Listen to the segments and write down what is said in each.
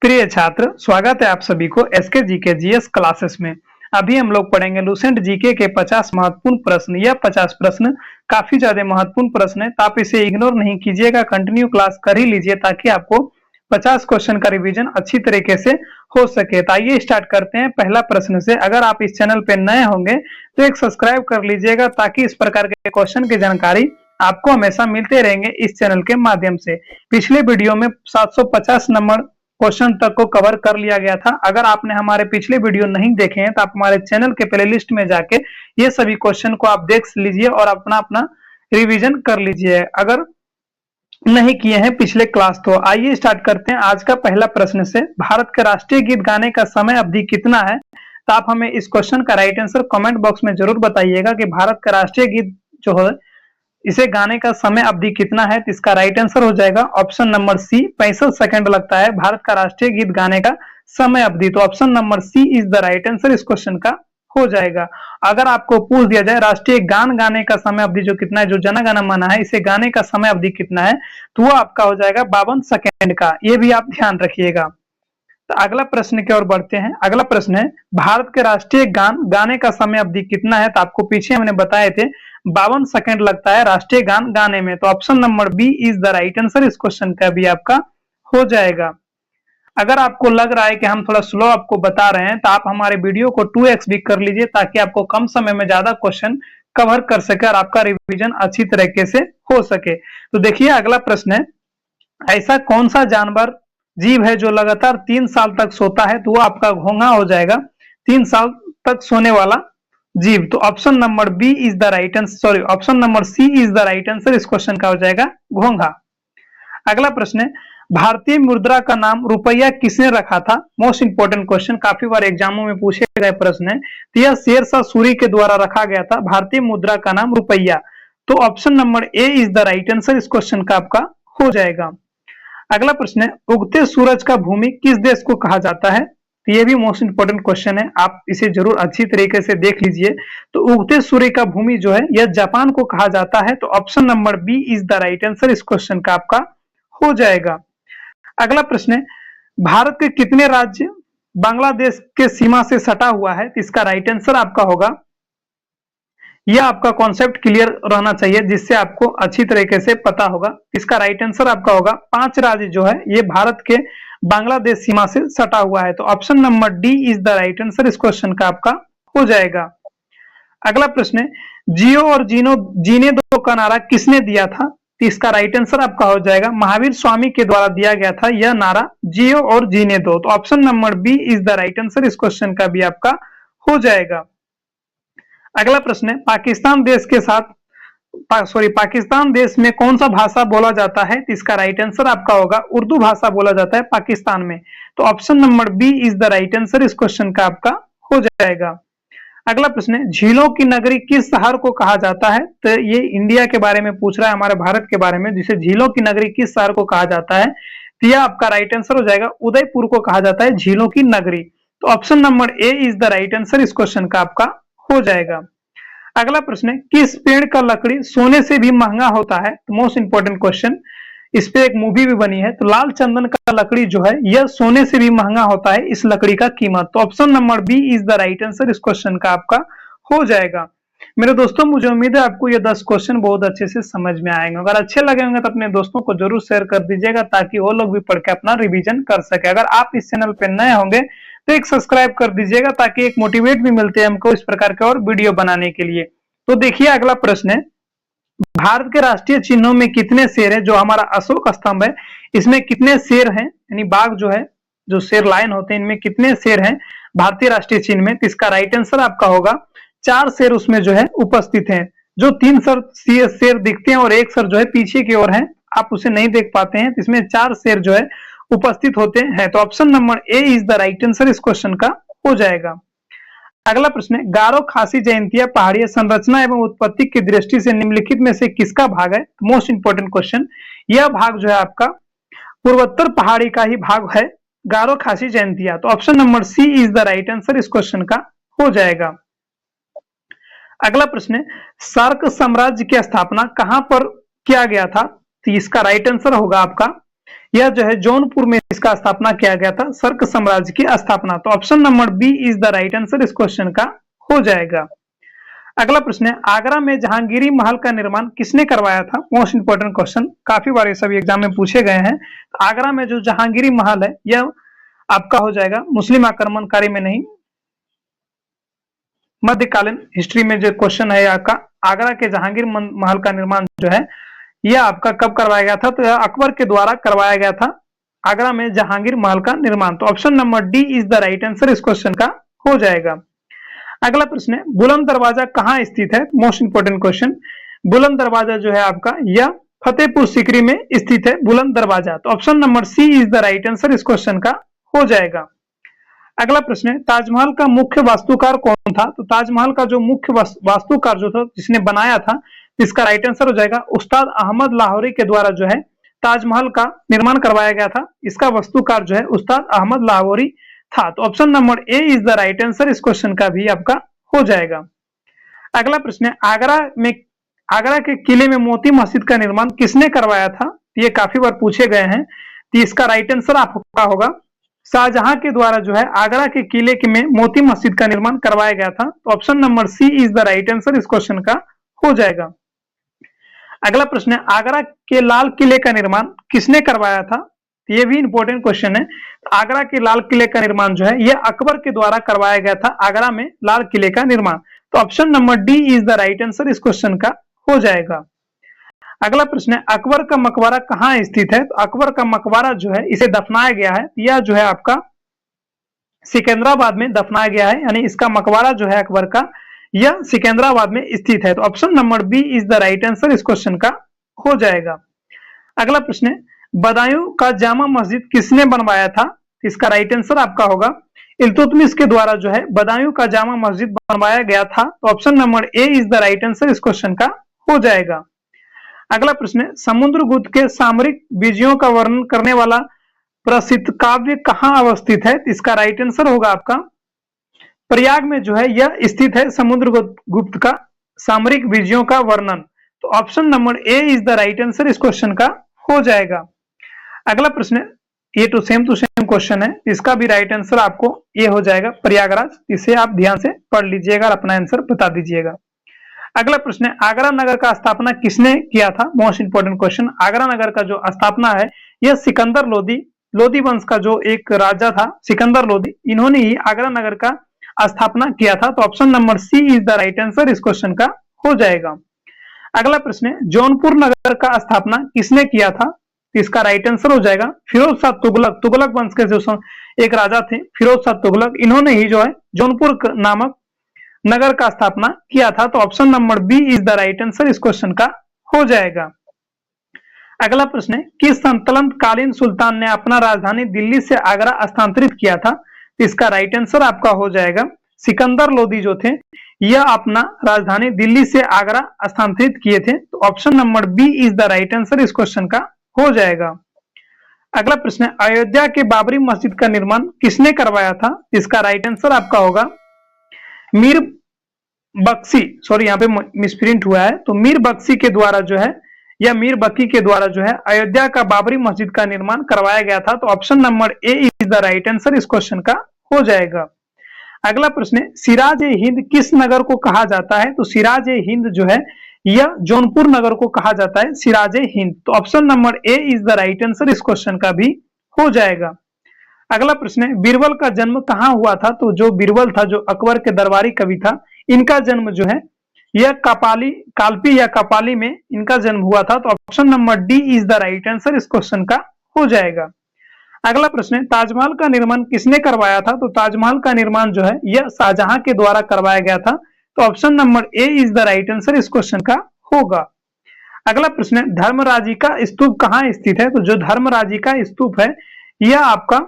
प्रिय छात्र, स्वागत है आप सभी को एसके जीके जीएस क्लासेस में। अभी हम लोग पढ़ेंगे लूसेंट जीके के 50 महत्वपूर्ण प्रश्न। यह 50 प्रश्न काफी ज्यादा महत्वपूर्ण प्रश्न है, तो आप इसे इग्नोर नहीं कीजिएगा, कंटिन्यू क्लास कर ही लीजिए ताकि आपको 50 क्वेश्चन का रिवीजन अच्छी तरीके से हो सके। तो आइए स्टार्ट करते हैं पहला प्रश्न से। अगर आप इस चैनल पे नए होंगे तो एक सब्सक्राइब कर लीजिएगा ताकि इस प्रकार के क्वेश्चन की जानकारी आपको हमेशा मिलते रहेंगे इस चैनल के माध्यम से। पिछले वीडियो में 750 नंबर क्वेश्चन तक को कवर कर लिया गया था। अगर आपने हमारे पिछले वीडियो नहीं देखे हैं तो आप हमारे चैनल के प्लेलिस्ट में जाके ये सभी क्वेश्चन को आप देख लीजिए और अपना अपना रिवीजन कर लीजिए अगर नहीं किए हैं पिछले क्लास। तो आइए स्टार्ट करते हैं आज का पहला प्रश्न से। भारत के राष्ट्रीय गीत गाने का समय अवधि कितना है? तो आप हमें इस क्वेश्चन का राइट आंसर कमेंट बॉक्स में जरूर बताइएगा कि भारत का राष्ट्रीय गीत जो है इसे गाने का समय अवधि कितना है। तो इसका राइट आंसर हो जाएगा ऑप्शन नंबर सी, 65 सेकंड लगता है भारत का राष्ट्रीय गीत गाने का समय अवधि। तो option number C is the right answer इस क्वेश्चन का हो जाएगा। अगर आपको पूछ दिया जाए राष्ट्रीय गान गाने का समय अवधि जो कितना है, जो जन गण मन है, इसे गाने का समय अवधि कितना है, तो वो आपका हो जाएगा 52 सेकेंड का। ये भी आप ध्यान रखिएगा। तो अगला प्रश्न की ओर बढ़ते हैं। अगला प्रश्न है भारत के राष्ट्रीय गान गाने का समय अवधि कितना है? तो आपको पीछे हमने बताए थे 52 सेकंड लगता है राष्ट्रीय गान गाने में। तो option number B is the right answer इस क्वेश्चन का भी आपका हो जाएगा। अगर आपको लग रहा है कि हम थोड़ा स्लो आपको बता रहे हैं तो आप हमारे वीडियो को 2x भी कर लीजिए ताकि आपको कम समय में ज्यादा क्वेश्चन कवर कर सके और आपका रिवीजन अच्छी तरीके से हो सके। तो देखिए अगला प्रश्न है, ऐसा कौन सा जानवर जीव है जो लगातार 3 साल तक सोता है? तो वो आपका घोंघा हो जाएगा, 3 साल तक सोने वाला जीव। तो option number B is the right answer, sorry option number C is the right answer इस क्वेश्चन का हो जाएगा घोंघा। अगला प्रश्न है भारतीय मुद्रा का नाम रुपया किसने रखा था? मोस्ट इंपोर्टेंट क्वेश्चन, काफी बार एग्जामों में पूछे गए प्रश्न है। तो यह शेरशाह सूरी के द्वारा रखा गया था भारतीय मुद्रा का नाम रुपया। तो option number A is the right answer इस क्वेश्चन का आपका हो जाएगा। अगला प्रश्न है उगते सूरज का भूमि किस देश को कहा जाता है? तो ये भी मोस्ट इंपोर्टेंट क्वेश्चन है, आप इसे जरूर अच्छी तरीके से देख लीजिए। तो उगते सूर्य का भूमि जो है यह जापान को कहा जाता है। तो option number B is the right answer इस क्वेश्चन का आपका हो जाएगा। अगला प्रश्न है भारत के कितने राज्य बांग्लादेश के सीमा से सटा हुआ है? तो इसका राइट आंसर आपका होगा, यह आपका कॉन्सेप्ट क्लियर रहना चाहिए जिससे आपको अच्छी तरीके से पता होगा। इसका राइट आंसर आपका होगा 5 राज्य जो है ये भारत के बांग्लादेश सीमा से सटा हुआ है। तो option number D is the right answer इस क्वेश्चन का आपका हो जाएगा। अगला प्रश्न है जियो और जीने दो का नारा किसने दिया था? तो इसका राइट आंसर आपका हो जाएगा महावीर स्वामी के द्वारा दिया गया था यह नारा, जियो और जीने दो। तो option number B is the right answer इस क्वेश्चन का भी आपका हो जाएगा। अगला प्रश्न है पाकिस्तान देश के साथ पाकिस्तान देश में कौन सा भाषा बोला जाता है? तो इसका राइट आंसर आपका होगा उर्दू भाषा बोला जाता है पाकिस्तान में। तो option number B is the right answer इस क्वेश्चन का आपका हो जाएगा। अगला प्रश्न है झीलों की नगरी किस शहर को कहा जाता है? तो ये इंडिया के बारे में पूछ रहा है, हमारे भारत के बारे में, जिसे झीलों की नगरी किस शहर को कहा जाता है? तो यह आपका राइट आंसर हो जाएगा उदयपुर को कहा जाता है झीलों की नगरी। तो option number A is the right answer इस क्वेश्चन का आपका हो जाएगा। अगला प्रश्न है किस पेड़ का लकड़ी सोने से भी महंगा होता है? तो मोस्ट इंपोर्टेंट क्वेश्चन, इस पे एक मूवी भी बनी है। तो लाल चंदन का लकड़ी जो है यह सोने से भी महंगा होता है इस लकड़ी का कीमत। तो option number B is the right answer इस क्वेश्चन का आपका हो जाएगा। मेरे दोस्तों मुझे उम्मीद है आपको ये 10 क्वेश्चन बहुत अच्छे से समझ में आएंगे। अगर अच्छे लगे होंगे तो अपने दोस्तों को जरूर शेयर कर दीजिएगा ताकि वो लोग भी पढ़ के अपना रिवीजन कर सके। अगर आप इस चैनल पे नए होंगे तो एक सब्सक्राइब कर दीजिएगा ताकि एक मोटिवेट भी मिलते हैं हमको इस प्रकार के और वीडियो बनाने के लिए। तो देखिए अगला प्रश्न है भारत के राष्ट्रीय चिन्हों में कितने शेर है? जो हमारा अशोक स्तंभ है इसमें कितने शेर हैं, यानी बाघ जो है, जो शेर लाइन होते हैं, इनमें कितने शेर हैं भारतीय राष्ट्रीय चिन्ह में? तो इसका राइट आंसर आपका होगा 4 शेर उसमें जो है उपस्थित हैं। जो 3 शेर दिखते हैं और 1 शेर जो है पीछे की ओर है, आप उसे नहीं देख पाते हैं। तो इसमें 4 शेर जो है उपस्थित होते हैं। तो option number A is the right answer इस क्वेश्चन का हो जाएगा। अगला प्रश्न है गारो खासी जयंतिया पहाड़ी संरचना एवं उत्पत्ति की दृष्टि से निम्नलिखित में से किसका भाग है? मोस्ट इंपोर्टेंट क्वेश्चन, यह भाग जो है आपका पूर्वोत्तर पहाड़ी का ही भाग है गारो खासी जयंतिया। तो option number C is the right answer इस क्वेश्चन का हो जाएगा। अगला प्रश्न है सार्क साम्राज्य की स्थापना कहां पर किया गया था? तो इसका राइट आंसर होगा आपका यह जो है जौनपुर में इसका स्थापना किया गया था, सर्क साम्राज्य की स्थापना। तो option number B is the right answer इस क्वेश्चन का हो जाएगा। अगला प्रश्न है, आगरा में जहांगीरी महल का निर्माण किसने करवाया था? मोस्ट इंपोर्टेंट क्वेश्चन, काफी बार ये सभी एग्जाम में पूछे गए हैं। तो आगरा में जो जहांगीरी महल है यह आपका हो जाएगा मुस्लिम आक्रमणकारी में नहीं, मध्यकालीन हिस्ट्री में जो क्वेश्चन है आपका, आगरा के जहांगीर महल का निर्माण जो है यह आपका कब करवाया गया था? तो यह अकबर के द्वारा करवाया गया था, आगरा में जहांगीर महल का निर्माण। तो option number D is the right answer इस क्वेश्चन का हो जाएगा। अगला प्रश्न है, बुलंद दरवाजा कहाँ स्थित है? मोस्ट इंपोर्टेंट क्वेश्चन, बुलंद दरवाजा जो है आपका यह फतेहपुर सीकरी में स्थित है बुलंद दरवाजा। तो option number C is the right answer इस क्वेश्चन का हो जाएगा। अगला प्रश्न है, ताजमहल का मुख्य वास्तुकार कौन था? तो ताजमहल का जो मुख्य वास्तुकार जो था, जिसने बनाया था, इसका राइट आंसर हो जाएगा उस्ताद अहमद लाहौरी के द्वारा जो है ताजमहल का निर्माण करवाया गया था। इसका वास्तुकार जो है उस्ताद अहमद लाहौरी था। तो option number A is the right answer इस क्वेश्चन का भी आपका हो जाएगा। अगला प्रश्न है, आगरा के किले में मोती मस्जिद का निर्माण किसने करवाया था? ये काफी बार पूछे गए हैं। तो इसका राइट आंसर आपका होगा शाहजहां के द्वारा जो है आगरा के किले में मोती मस्जिद का निर्माण करवाया गया था। तो option number C is the right answer इस क्वेश्चन का हो जाएगा। अगला प्रश्न है, आगरा के लाल किले का निर्माण किसने करवाया था? ये भी इंपॉर्टेंट क्वेश्चन है। आगरा के लाल किले का निर्माण जो है यह अकबर के द्वारा करवाया गया था, आगरा में लाल किले का निर्माण। तो option number D is the right answer इस क्वेश्चन का हो जाएगा। अगला प्रश्न है, अकबर का मकबरा कहाँ स्थित है? तो अकबर का मकबरा जो है इसे दफनाया गया है, यह जो है आपका सिकंदराबाद में दफनाया गया है, यानी इसका मकबरा जो है अकबर का यह सिकंदराबाद में स्थित है। तो option number B is the right answer इस क्वेश्चन का हो जाएगा। अगला प्रश्न है, बदायूं का जामा मस्जिद किसने बनवाया था? इसका राइट आंसर आपका होगा इल्तुतमिश के द्वारा जो है बदायूं का जामा मस्जिद बनवाया गया था। तो option number A is the right answer इस क्वेश्चन का हो जाएगा। अगला प्रश्न है, समुद्रगुप्त के सामरिक विजयों का वर्णन करने वाला प्रसिद्ध काव्य कहाँ अवस्थित है? इसका राइट आंसर होगा आपका प्रयाग में जो है यह स्थित है, समुद्रगुप्त का सामरिक विजयों का वर्णन। तो option number A is the right answer इस क्वेश्चन का हो जाएगा। अगला प्रश्न है, ये टू सेम क्वेश्चन है, इसका भी राइट आंसर आपको ये हो जाएगा प्रयागराज। इसे आप ध्यान से पढ़ लीजिएगा और अपना आंसर बता दीजिएगा। अगला प्रश्न है, आगरा नगर का स्थापना किसने किया था? मोस्ट इंपोर्टेंट क्वेश्चन, आगरा नगर का जो स्थापना है यह सिकंदर लोदी वंश का जो एक राजा था सिकंदर लोदी, इन्होंने ही आगरा नगर का स्थापना किया था। तो option number C is the right answer इस क्वेश्चन का हो जाएगा। अगला प्रश्न है, जौनपुर नगर का स्थापना किसने किया था? इसका राइट आंसर हो जाएगा फिरोज शाह तुगलक वंश के जो एक राजा थे फिरोज शाह तुगलक, इन्होंने ही जो है जौनपुर नामक नगर का स्थापना किया था। तो option number B is the right answer इस क्वेश्चन का हो जाएगा। अगला प्रश्न है, किस सल्तनत कालीन सुल्तान ने अपना राजधानी दिल्ली से आगरा स्थानांतरित किया था? इसका राइट आंसर आपका हो जाएगा सिकंदर लोदी जो थे यह अपना राजधानी दिल्ली से आगरा स्थानांतरित किए थे। तो option number B is the right answer इस क्वेश्चन का हो जाएगा। अगला प्रश्न है, अयोध्या के बाबरी मस्जिद का निर्माण किसने करवाया था? इसका राइट आंसर आपका होगा मीर बख्शी, सॉरी यहाँ पे मिसप्रिंट हुआ है, तो मीर बख्शी के द्वारा जो है या मीर बकी के द्वारा जो है अयोध्या का बाबरी मस्जिद का निर्माण करवाया गया था। तो option number A is the right answer इस क्वेश्चन का हो जाएगा। अगला प्रश्न है, सिराज ए हिंद किस नगर को कहा जाता है? तो सिराज ए हिंद जो है यह जौनपुर नगर को कहा जाता है सिराज ए हिंद। तो option number A is the right answer इस क्वेश्चन का भी हो जाएगा। अगला प्रश्न है, बीरबल का जन्म कहाँ हुआ था? तो जो बीरबल था जो अकबर के दरबारी कवि था, इनका जन्म जो है यह कालपी या कपाली में इनका जन्म हुआ था। तो option number D is the right answer इस क्वेश्चन का हो जाएगा। अगला प्रश्न है, ताजमहल का निर्माण किसने करवाया था? तो ताजमहल का निर्माण जो है यह शाहजहां के द्वारा करवाया गया था। तो option number A is the right answer इस क्वेश्चन का होगा। अगला प्रश्न है, धर्मराजी का स्तूप कहाँ स्थित है? तो जो धर्मराजी का स्तूप है यह आपका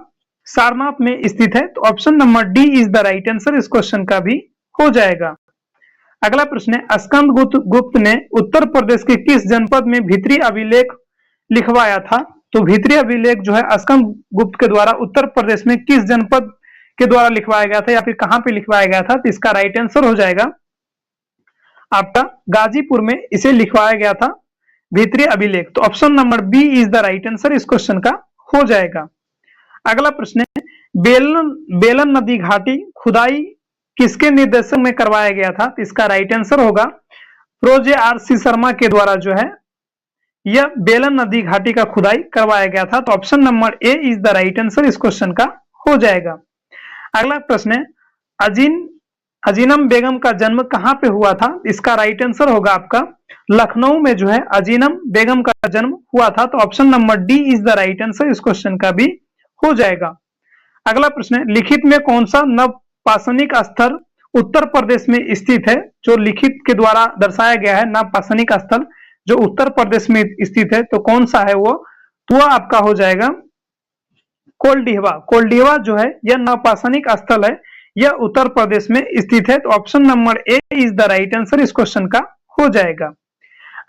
सारनाथ में स्थित है। तो option number D is the right answer इस क्वेश्चन का भी हो जाएगा। अगला प्रश्न है, स्कंदगुप्त ने उत्तर प्रदेश के किस जनपद में भीतरी अभिलेख लिखवाया था? तो भीतरी अभिलेख जो है स्कंदगुप्त के द्वारा उत्तर प्रदेश में किस जनपद के द्वारा लिखवाया गया था या फिर कहां पे लिखवाया गया था? तो इसका राइट आंसर हो जाएगा आपका गाजीपुर में इसे लिखवाया गया था। भीतरी अभिलेख। तो option number B is the right answer इस क्वेश्चन का हो जाएगा। अगला प्रश्न है, बेलन नदी घाटी खुदाई किसके निर्देशन में करवाया गया था? तो इसका राइट आंसर होगा प्रोजे आर सी शर्मा के द्वारा जो है यह बेलन नदी घाटी का खुदाई करवाया गया था। तो option number A is the right answer इस क्वेश्चन का हो जाएगा। अगला प्रश्न है, अजीनम बेगम का जन्म कहां पे हुआ था? इसका राइट आंसर होगा आपका लखनऊ में जो है अजीनम बेगम का जन्म हुआ था। तो option number D is the right answer इस क्वेश्चन का भी हो जाएगा। अगला प्रश्न है, लिखित में कौन सा नवपाषाणिक स्थल उत्तर प्रदेश में स्थित है? जो लिखित के द्वारा दर्शाया गया है नवपाषाणिक स्थल जो उत्तर प्रदेश में स्थित है, तो कौन सा है वो? तो वह आपका हो जाएगा कोलडीहवा। कोलडीहवा जो है यह नवपाषाणिक स्थल है, यह उत्तर प्रदेश में स्थित है। तो option number A is the right answer इस क्वेश्चन का हो जाएगा।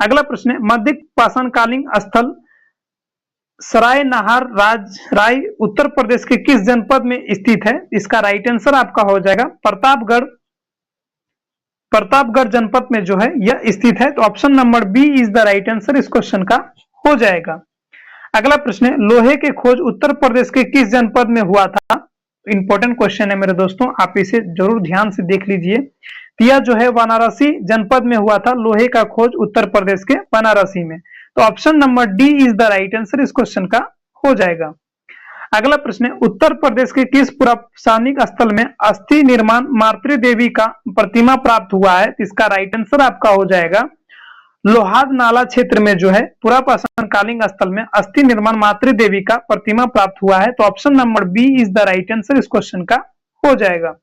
अगला प्रश्न है, मध्य पाषाणकालीन स्थल सराय नहार राय उत्तर प्रदेश के किस जनपद में स्थित है? इसका राइट आंसर आपका हो जाएगा प्रतापगढ़ जनपद में जो है यह स्थित है। तो option number B is the right answer इस क्वेश्चन का हो जाएगा। अगला प्रश्न है, लोहे के खोज उत्तर प्रदेश के किस जनपद में हुआ था? इंपॉर्टेंट क्वेश्चन है मेरे दोस्तों, आप इसे जरूर ध्यान से देख लीजिए। यह जो है वाराणसी जनपद में हुआ था लोहे का खोज उत्तर प्रदेश के वाराणसी में। तो option number D is the right answer इस क्वेश्चन का हो जाएगा। अगला प्रश्न है, उत्तर प्रदेश के किस पुरातात्विक स्थल में अस्थि निर्माण मातृ देवी का प्रतिमा प्राप्त हुआ है? इसका राइट आंसर आपका हो जाएगा लोहाद नाला क्षेत्र में जो है पुरापाषाणकालीन स्थल में अस्थि निर्माण मातृ देवी का प्रतिमा प्राप्त हुआ है। तो option number B is the right answer इस क्वेश्चन का हो जाएगा।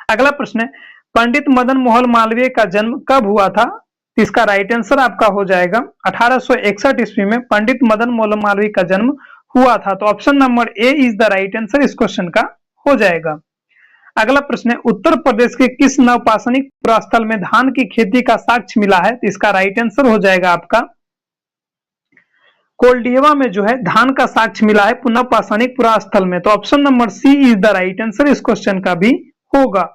अगला प्रश्न है, पंडित मदन मोहन मालवीय का जन्म कब हुआ था? इसका राइट आंसर आपका हो जाएगा 1861 ईस्वी में पंडित मदन मोहन मालवीय का जन्म हुआ था। तो option number A is the right answer इस क्वेश्चन का हो जाएगा। अगला प्रश्न है, उत्तर प्रदेश के किस नवपाषाणिक पुरास्थल में धान की खेती का साक्ष्य मिला है? तो इसका राइट आंसर हो जाएगा आपका कोलडीहवा में जो है धान का साक्ष्य मिला है नवपाषाणिक पुरास्थल में। तो option number C is the right answer इस क्वेश्चन का भी होगा।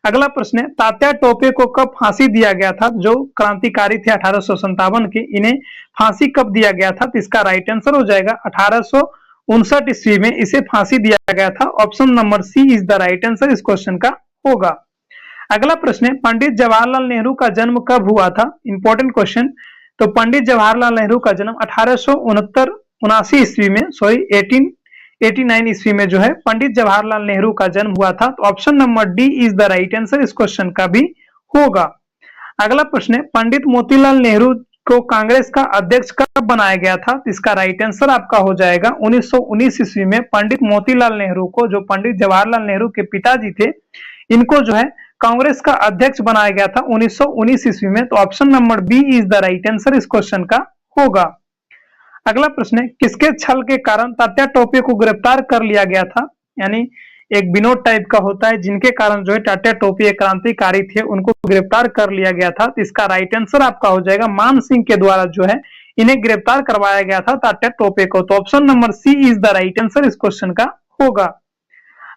अगला प्रश्न है, तात्या टोपे को कब फांसी दिया गया था? जो क्रांतिकारी थे 1857 के, इन्हें फांसी कब दिया गया था? तो इसका राइट आंसर हो जाएगा 1859 ईस्वी में इसे फांसी दिया गया था। Option number C is the right answer इस क्वेश्चन का होगा। अगला प्रश्न है, पंडित जवाहरलाल नेहरू का जन्म कब हुआ था? Important question. तो पंडित जवाहरलाल नेहरू का जन्म 1869 ईस्वी में 1889 ईस्वी में जो है पंडित जवाहरलाल नेहरू का जन्म हुआ था। तो option number D is the right answer इस क्वेश्चन का भी होगा। अगला प्रश्न है, पंडित मोतीलाल नेहरू को कांग्रेस का अध्यक्ष कब बनाया गया था? इसका राइट आंसर आपका हो जाएगा 1919 ईस्वी में पंडित मोतीलाल नेहरू को, जो पंडित जवाहरलाल नेहरू के पिताजी थे, इनको जो है कांग्रेस का अध्यक्ष बनाया गया था 1919 ईस्वी में। तो option number B is the right answer इस क्वेश्चन का होगा। अगला प्रश्न है, किसके छल के कारण तात्या टोपे को गिरफ्तार कर लिया गया था? यानी एक विनोद टाइप का होता है जिनके कारण जो है तात्या टोपे एक क्रांतिकारी थे, उनको गिरफ्तार कर लिया गया था। तो इसका राइट आंसर आपका हो जाएगा मान सिंह के द्वारा जो है इन्हें गिरफ्तार करवाया गया था तात्या टोपे को। तो option number C is the right answer इस क्वेश्चन का होगा।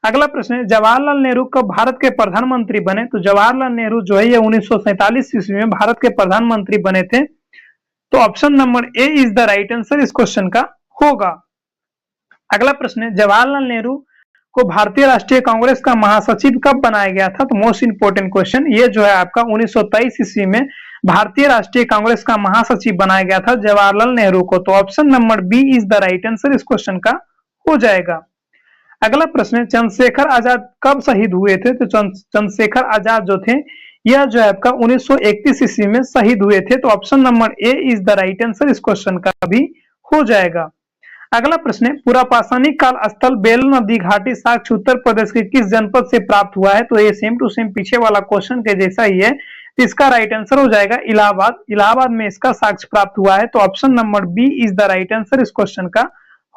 अगला प्रश्न है, जवाहरलाल नेहरू कब भारत के प्रधानमंत्री बने? तो जवाहरलाल नेहरू जो है ये 1947 ईस्वी में भारत के प्रधानमंत्री बने थे। तो option number A is the right answer इस क्वेश्चन का होगा। अगला प्रश्न है, जवाहरलाल नेहरू को भारतीय राष्ट्रीय कांग्रेस का महासचिव कब बनाया गया था? तो मोस्ट इंपोर्टेंट क्वेश्चन, ये जो है आपका 1923 ईस्वी में भारतीय राष्ट्रीय कांग्रेस का महासचिव बनाया गया था जवाहरलाल नेहरू को। तो option number B is the right answer इस क्वेश्चन का हो जाएगा। अगला प्रश्न है, चंद्रशेखर आजाद कब शहीद हुए थे? तो चंद्रशेखर आजाद जो थे यह जो है आपका 1931 ईस्वी में शहीद हुए थे। तो option number A is the right answer इस क्वेश्चन का भी हो जाएगा। अगला प्रश्न है, पुरापाषाणिक काल स्थल बेलन नदी घाटी साक्ष्य उत्तर प्रदेश के किस जनपद से प्राप्त हुआ है? तो ये सेम टू सेम पीछे वाला क्वेश्चन के जैसा ही है। तो इसका राइट आंसर हो जाएगा इलाहाबाद। इलाहाबाद में इसका साक्ष्य प्राप्त हुआ है। तो option number B is the right answer इस क्वेश्चन का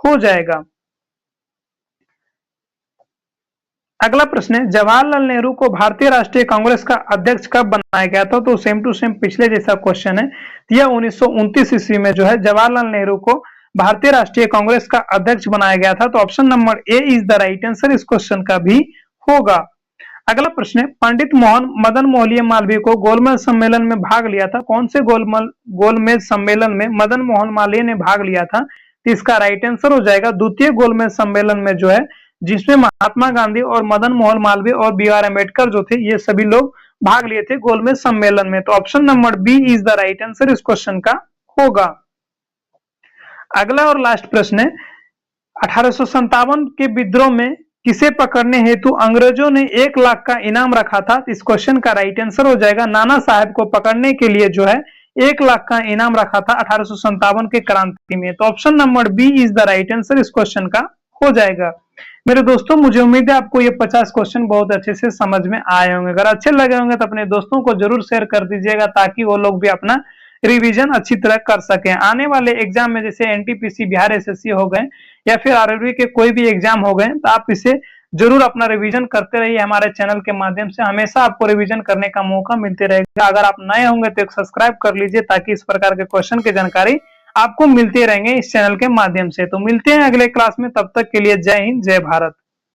हो जाएगा। अगला प्रश्न है, जवाहरलाल नेहरू को भारतीय राष्ट्रीय कांग्रेस का अध्यक्ष कब बनाया गया था? तो सेम टू सेम पिछले जैसा क्वेश्चन है। यह 1929 ईस्वी में जो है जवाहरलाल नेहरू को भारतीय राष्ट्रीय कांग्रेस का अध्यक्ष बनाया गया था। तो option number A is the right answer इस क्वेश्चन का भी होगा। अगला प्रश्न है, पंडित मोहन मदन मोहन मालवीय को गोलमेज सम्मेलन में भाग लिया था। कौन से गोलमेज सम्मेलन में मदन मोहन मालवीय ने भाग लिया था? तो इसका राइट आंसर हो जाएगा द्वितीय गोलमेज सम्मेलन में जो है, जिसमें महात्मा गांधी और मदन मोहन मालवीय और बी आर अम्बेडकर जो थे, ये सभी लोग भाग लिए थे गोलमेज सम्मेलन में। तो option number B is the right answer इस क्वेश्चन का होगा। अगला और लास्ट प्रश्न है, 1857 के विद्रोह में किसे पकड़ने हेतु अंग्रेजों ने 1 लाख का इनाम रखा था? इस क्वेश्चन का राइट आंसर हो जाएगा नाना साहब को पकड़ने के लिए जो है 1 लाख का इनाम रखा था 1857 के क्रांति में। तो option number B is the right answer इस क्वेश्चन का हो जाएगा। मेरे दोस्तों, मुझे उम्मीद है आपको ये 50 क्वेश्चन बहुत अच्छे से समझ में आए होंगे। अगर अच्छे लगे होंगे तो अपने दोस्तों को जरूर शेयर कर दीजिएगा, ताकि वो लोग भी अपना रिवीजन अच्छी तरह कर सकें। आने वाले एग्जाम में जैसे एनटीपीसी, बिहार एसएससी हो गए या फिर आरआरबी के कोई भी एग्जाम हो गए, तो आप इसे जरूर अपना रिवीजन करते रहिए। हमारे चैनल के माध्यम से हमेशा आपको रिवीजन करने का मौका मिलते रहेगा। अगर आप नए होंगे तो एक सब्सक्राइब कर लीजिए, ताकि इस प्रकार के क्वेश्चन की जानकारी आपको मिलती रहेंगे इस चैनल के माध्यम से। तो मिलते हैं अगले क्लास में, तब तक के लिए जय हिंद, जय भारत।